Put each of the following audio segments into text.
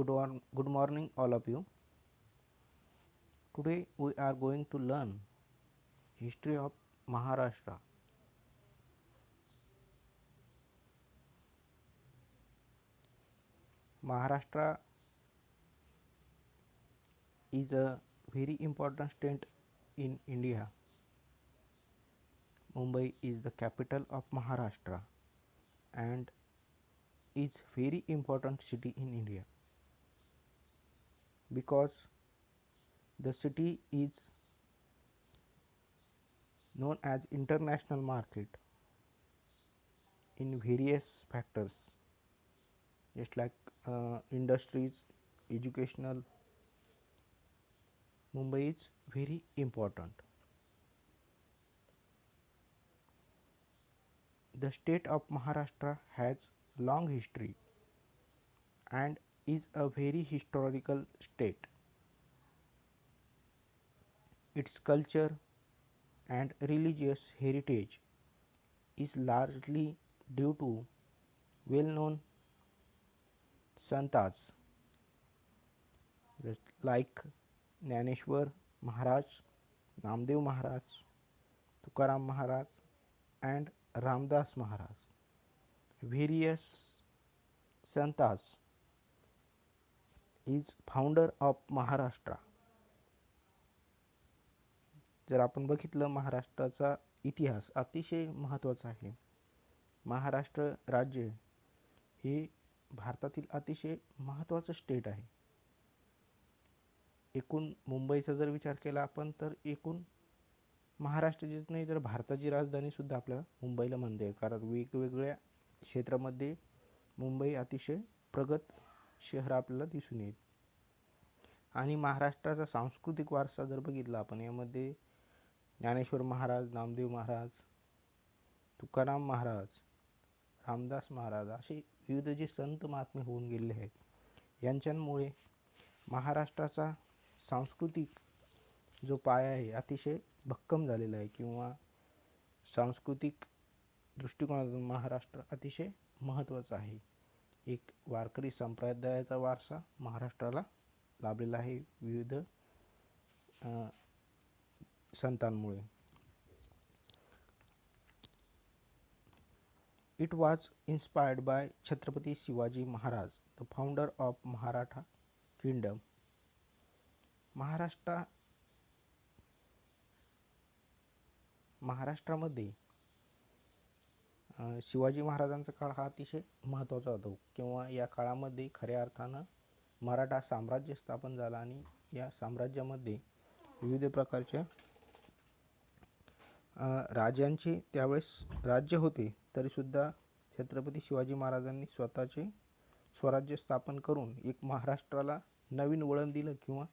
Good morning, all of you. Today we are going to learn history of Maharashtra. Maharashtra is a very important state in India. Mumbai is the capital of Maharashtra and is very important city in India because the city is known as international market in various factors just like industries, educational. Mumbai is very important. The state of Maharashtra has long history and is a very historical state. Its culture and religious heritage is largely due to well-known santas like Jnaneshwar Maharaj, Namdev Maharaj, Tukaram Maharaj and Ramdas Maharaj. Various santas is founder of Maharashtra. जर आपण बघितलं महाराष्ट्राचा इतिहास अतिशय महत्त्वाचा आहे. महाराष्ट्र राज्य हे भारतातील अतिशय महत्त्वाचं स्टेट आहे. एकूण मुंबईचा जर विचार केला आपण तर एकूण महाराष्ट्राचीच नाही तर भारताची राजधानी सुद्धा आपल्याला मुंबईला म्हणता येईल कारण वेगवेगळ्या क्षेत्रामध्ये मुंबई अतिशय प्रगत शहर आपल्याला दिसून येईल. आणि महाराष्ट्राचा सांस्कृतिक वारसा जर बघितला आपण यामध्ये ज्ञानेश्वर महाराज, नामदेव महाराज, तुकाराम महाराज, रामदास महाराज असे विविध जे संत महात्मे होऊन गेलेले आहेत यांच्यामुळे महाराष्ट्राचा सांस्कृतिक जो पाया आहे अतिशय भक्कम झालेला आहे किंवा सांस्कृतिक दृष्टिकोनातून महाराष्ट्र अतिशय महत्त्वाचा आहे. एक वारकरी संप्रदायाचा वारसा महाराष्ट्राला लाभलेला आहे विविध संतांमुळे. It was inspired by Chhatrapati Shivaji Maharaj, the founder of Maratha Kingdom. महाराष्ट्रामध्ये शिवाजी महाराजांचा काळ हा अतिशय महत्त्वाचा होता किंवा या काळामध्ये खऱ्या अर्थानं मराठा साम्राज्य स्थापन झालं आणि या साम्राज्यामध्ये विविध प्रकारच्या राजांचे त्यावेळेस राज्य होते तरीसुद्धा छत्रपती शिवाजी महाराजांनी स्वतःचे स्वराज्य स्थापन करून एक महाराष्ट्राला नवीन वळण दिलं किंवा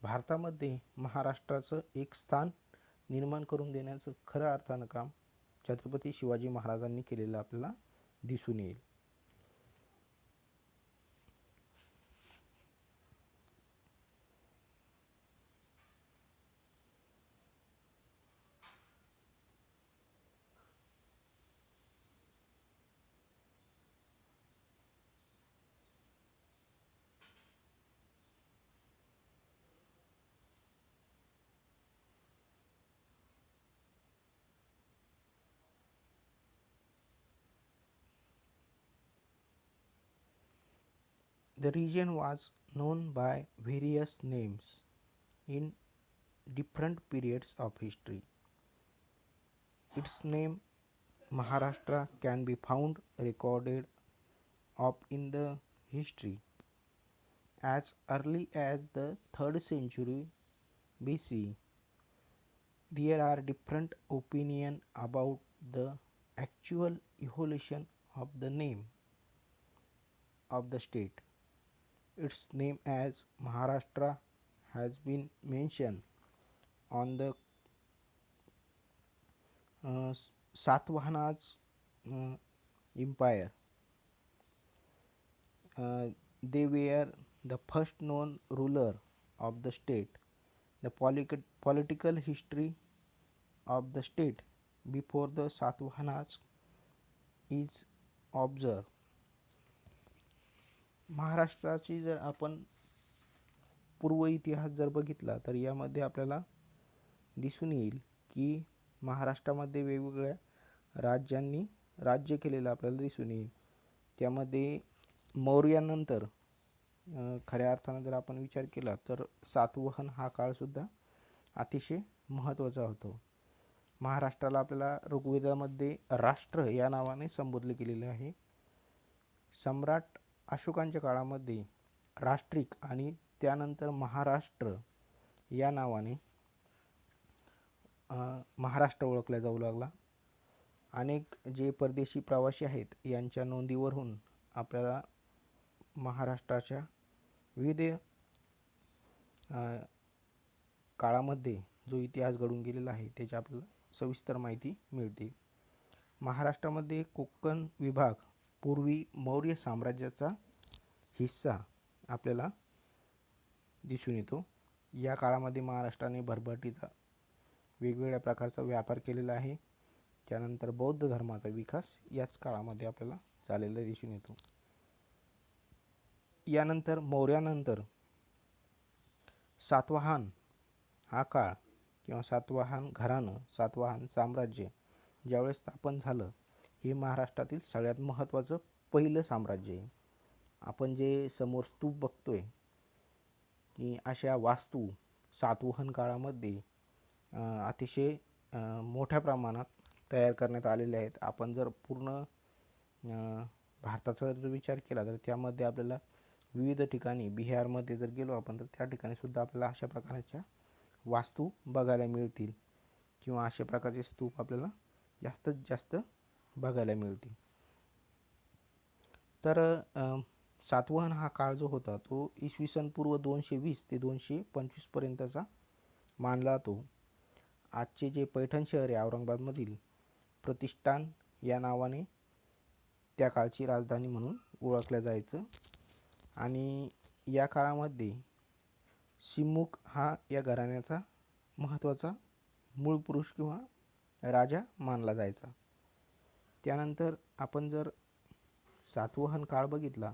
भारतामध्ये महाराष्ट्राचं एक स्थान निर्माण करून देण्याचं खऱ्या अर्थानं काम छत्रपती शिवाजी महाराजांनी केलेलं आपल्याला दिसून येईल. The region was known by various names in different periods of history. Its name Maharashtra can be found recorded of in the history as early as the 3rd century BC. There are different opinions about the actual evolution of the name of the state. Its name as Maharashtra has been mentioned on the Satavahanas empire. They were the first known ruler of the state. The political history of the state before the Satavahanas is observed. महाराष्ट्राची जर आपण पूर्व इतिहास जर बघितला तर यामध्ये आपल्याला दिसून येईल की महाराष्ट्रामध्ये वेगवेगळ्या राज्यांनी राज्य केलेलं आपल्याला दिसून येईल. त्यामध्ये मौर्यानंतर खऱ्या अर्थानं जर आपण विचार केला तर सातवहन हा काळसुद्धा अतिशय महत्त्वाचा होतो. महाराष्ट्राला आपल्याला ऋग्वेदामध्ये राष्ट्र या नावाने संबोधले गेलेले आहे. सम्राट अशोकांच्या काळामध्ये राष्ट्रिक आणि त्यानंतर महाराष्ट्र या नावाने महाराष्ट्र ओळखला जाऊ लागला. अनेक जे परदेशी प्रवासी आहेत यांच्या नोंदीवरून आपल्याला महाराष्ट्राच्या विविध काळामध्ये जो इतिहास घडून गेलेला आहे त्याची आपल्याला सविस्तर माहिती मिळते. महाराष्ट्रामध्ये कोकण विभाग पूर्वी मौर्य साम्राज्याचा हिस्सा आपल्याला दिसून येतो. या काळामध्ये महाराष्ट्राने भरभराटीचा वेगवेगळ्या प्रकारचा व्यापार केलेला आहे. त्यानंतर बौद्ध धर्माचा विकास याच काळामध्ये आपल्याला झालेला दिसून येतो. यानंतर मौर्यानंतर सातवाहन हा काळ किंवा सातवाहन घराणं, सातवाहन साम्राज्य ज्यावेळेस स्थापन झालं, हे महाराष्ट्रातील सगळ्यात महत्त्वाचं पहिलं साम्राज्य आहे. आपण जे समोर स्तूप बघतोय की अशा वास्तू सातवाहन काळामध्ये अतिशय मोठ्या प्रमाणात तयार करण्यात आलेले आहेत. आपण जर पूर्ण भारताचा जर विचार केला तर त्यामध्ये आपल्याला विविध ठिकाणी बिहारमध्ये जर गेलो आपण तर त्या ठिकाणी सुद्धा आपल्याला अशा प्रकारच्या वास्तू बघायला मिळतील किंवा अशा प्रकारचे स्तूप आपल्याला जास्तीत जास्त बघायला मिळतील. तर सातवाहन हा काळ जो होता तो इसवी सन पूर्व 220 ते 225 पर्यंतचा मानला जातो. आजचे जे पैठण शहर आहे औरंगाबादमधील प्रतिष्ठान या नावाने त्या काळची राजधानी म्हणून ओळखल्या जायचं. आणि या काळामध्ये सिमुक हा या घराण्याचा महत्त्वाचा मूळ पुरुष किंवा राजा मानला जायचा. त्यानंतर आपण जर सातवाहन काळ बघितला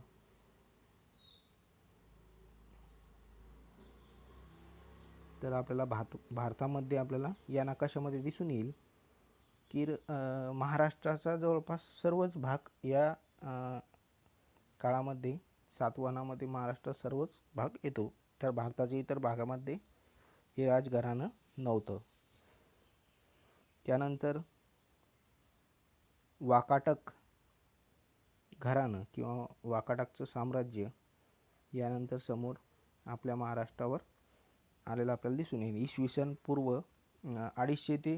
तर आपल्याला भारतामध्ये आपल्याला या नकाशामध्ये दिसून येईल की महाराष्ट्राचा जवळपास सर्वच भाग या काळामध्ये सातवाहनामध्ये महाराष्ट्र सर्वच भाग येतो. तर भारताच्या इतर भागामध्ये हे राजघराणं नव्हतं. त्यानंतर वाकाटक घराणं किंवा वाकाटकचं साम्राज्य यानंतर समोर आपल्या महाराष्ट्रावर आलेलं आपल्याला दिसून येईल. इसवी सन पूर्व 250 ते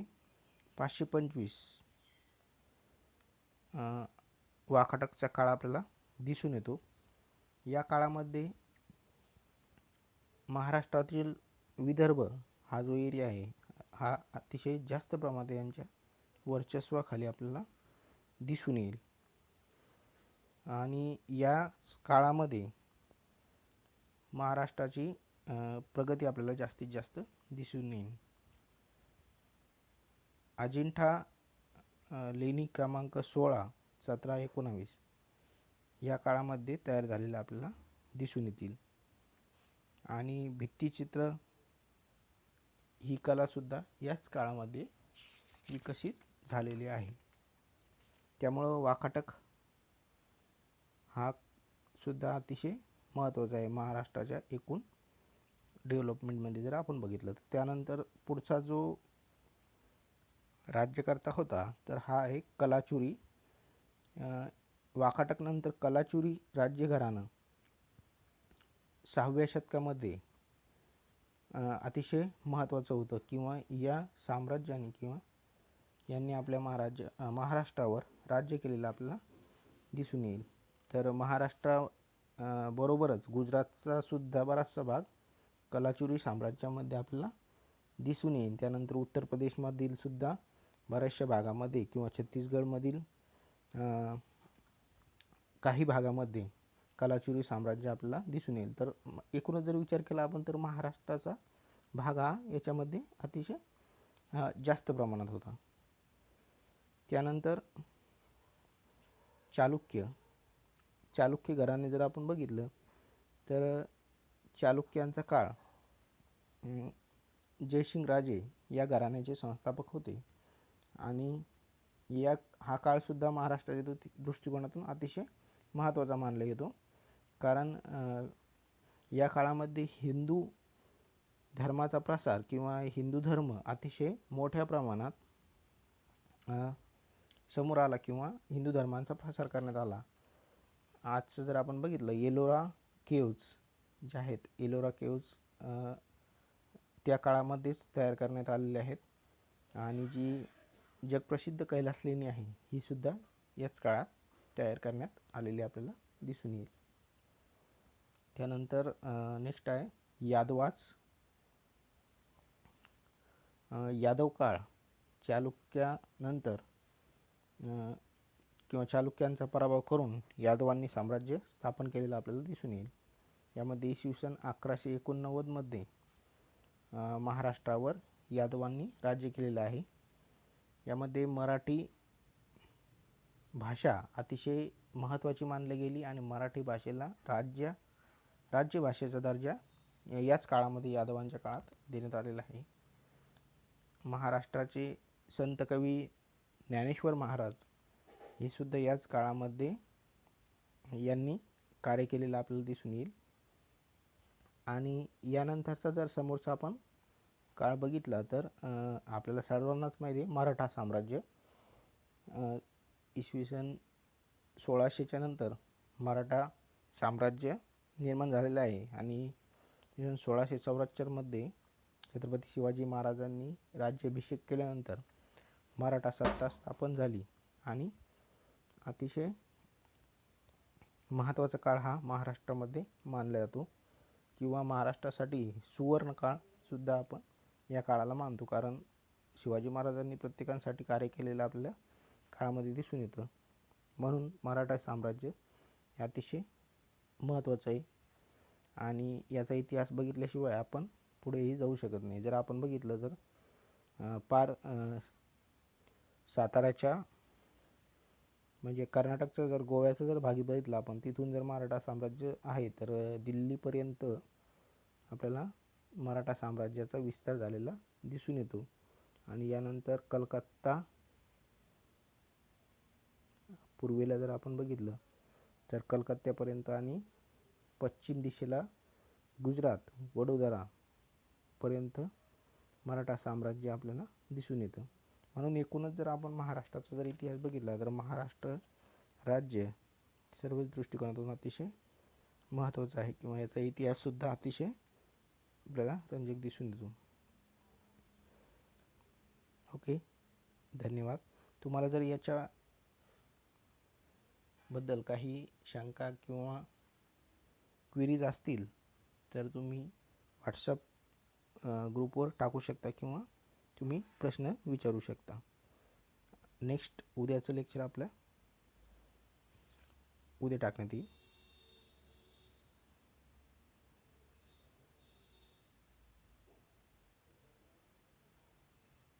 525 वाकाटकचा काळ आपल्याला दिसून येतो. या काळामध्ये महाराष्ट्रातील विदर्भ हा जो एरिया आहे हा अतिशय जास्त प्रमाणात यांच्या वर्चस्वाखाली आपल्याला दिसून येईल. आणि या काळामध्ये महाराष्ट्राची प्रगती आपल्याला जास्तीत जास्त दिसून येईल. अजिंठा लेणी क्रमांक 16, 17, 19 या काळामध्ये तयार झालेलं आपल्याला दिसून येतील. आणि भित्तिचित्र ही कलासुद्धा याच काळामध्ये विकसित झालेली आहे. त्यामुळं वाकाटक हा सुद्धा अतिशय महत्त्वाचा आहे महाराष्ट्राच्या एकूण डेव्हलपमेंटमध्ये जर आपण बघितलं तर. त्यानंतर पुढचा जो राज्यकर्ता होता तर हा आहे कलाचुरी. वाकाटक नंतर कलाचुरी राज्य घराणं 6व्या शतकामध्ये अतिशय महत्त्वाचं होतं किंवा या साम्राज्याने किंवा यांनी आपल्या महाराष्ट्रावर राज्य केलेलं आपल्याला दिसून येईल. तर महाराष्ट्राबरोबरच गुजरातचा सुद्धा बराचसा भाग कलाचुरी साम्राज्यामध्ये आपल्याला दिसून येईल. त्यानंतर उत्तर प्रदेशमधील सुद्धा बऱ्याचशा भागामध्ये किंवा छत्तीसगडमधील काही भागामध्ये कलाचुरी साम्राज्य आपल्याला दिसून येईल. तर एकूणच जर विचार केला आपण तर महाराष्ट्राचा भाग हा याच्यामध्ये अतिशय जास्त प्रमाणात होता. त्यानंतर चालुक्य चालुक्य घराणे जर आपण बघितलं तर चालुक्यांचा काळ जयसिंग राजे या घराण्याचे संस्थापक होते आणि हा काळसुद्धा महाराष्ट्राच्या दृष्टिकोनातून अतिशय महत्त्वाचा मानला येतो. कारण या काळामध्ये हिंदू धर्माचा प्रसार किंवा हिंदू धर्म अतिशय मोठ्या प्रमाणात समोर आला किंवा हिंदू धर्माचा प्रसार करण्यात आला. आजचं जर आपण बघितलं एलोरा केव्ज जे आहेत, एलोरा केव्ज त्या काळामध्येच तयार करण्यात आलेले आहेत आणि जी जगप्रसिद्ध कैलास लेणी आहे ही सुद्धा याच काळात तयार करण्यात आलेली आपल्याला दिसून येईल. त्यानंतर नेक्स्ट आहे यादवाच. यादव काळ चालुक्यानंतर किंवा चालुक्यांचा पराभव करून यादवांनी साम्राज्य स्थापन केलेलं आपल्याला दिसून येईल. यामध्ये इसवी सन 1189 मध्ये महाराष्ट्रावर यादवांनी राज्य केलेलं आहे. यामध्ये मराठी भाषा अतिशय महत्त्वाची मानली गेली आणि मराठी भाषेला राज्यभाषेचा दर्जा याच काळामध्ये यादवांच्या काळात देण्यात आलेला आहे. महाराष्ट्राचे संत कवी ज्ञानेश्वर महाराज हे सुद्धा याच काळामध्ये यांनी कार्य केलेलं आपल्याला दिसून येईल. आणि यानंतरचा जर समोरचा आपण काळ बघितला तर आपल्याला सर्वांनाच माहिती आहे मराठा साम्राज्य. इसवी सन 1600च्या नंतर मराठा साम्राज्य निर्माण झालेलं आहे आणि इसवी सन 1674 मध्ये छत्रपती शिवाजी महाराजांनी राज्याभिषेक केल्यानंतर मराठा सत्ता स्थापन झाली आणि अतिशय महत्त्वाचा काळ हा महाराष्ट्रामध्ये मानला जातो किंवा महाराष्ट्रासाठी सुवर्ण काळ सुद्धा आपण या काळाला मानतो. कारण शिवाजी महाराजांनी प्रत्येकासाठी कार्य केलेलं आपल्याला काळामध्ये दिसून येतं. म्हणून मराठा साम्राज्य हे अतिशय महत्त्वाचं आहे आणि याचा इतिहास बघितल्याशिवाय आपण पुढेही जाऊ शकत नाही. जर आपण बघितलं तर पार साताऱ्याच्या म्हणजे कर्नाटकचं जर गोव्याचं जर भागी बघितलं आपण तिथून जर मराठा साम्राज्य आहे तर दिल्लीपर्यंत आपल्याला मराठा साम्राज्याचा विस्तार झालेला दिसून येतो. आणि यानंतर कलकत्ता पूर्वेला जर आपण बघितलं तर कलकत्त्यापर्यंत आणि पश्चिम दिशेला गुजरात वडोदरापर्यंत मराठा साम्राज्य आपल्याला दिसून येतं. म्हणून एकूणच जर आपण महाराष्ट्राचा जर इतिहास बघितला तर महाराष्ट्र राज्य सर्वच दृष्टिकोनातून अतिशय महत्त्वाचं आहे किंवा याचा इतिहाससुद्धा अतिशय आपल्याला रंजक दिसून येतो. ओके, धन्यवाद. तुम्हाला जर याच्या बद्दल काही शंका किंवा क्वेरीज असतील तर तुम्ही व्हॉट्सअप ग्रुपवर टाकू शकता किंवा तुम्ही प्रश्न विचारू शकता. नेक्स्ट उद्याचं लेक्चर आपल्या उद्या टाकण्यात येईल.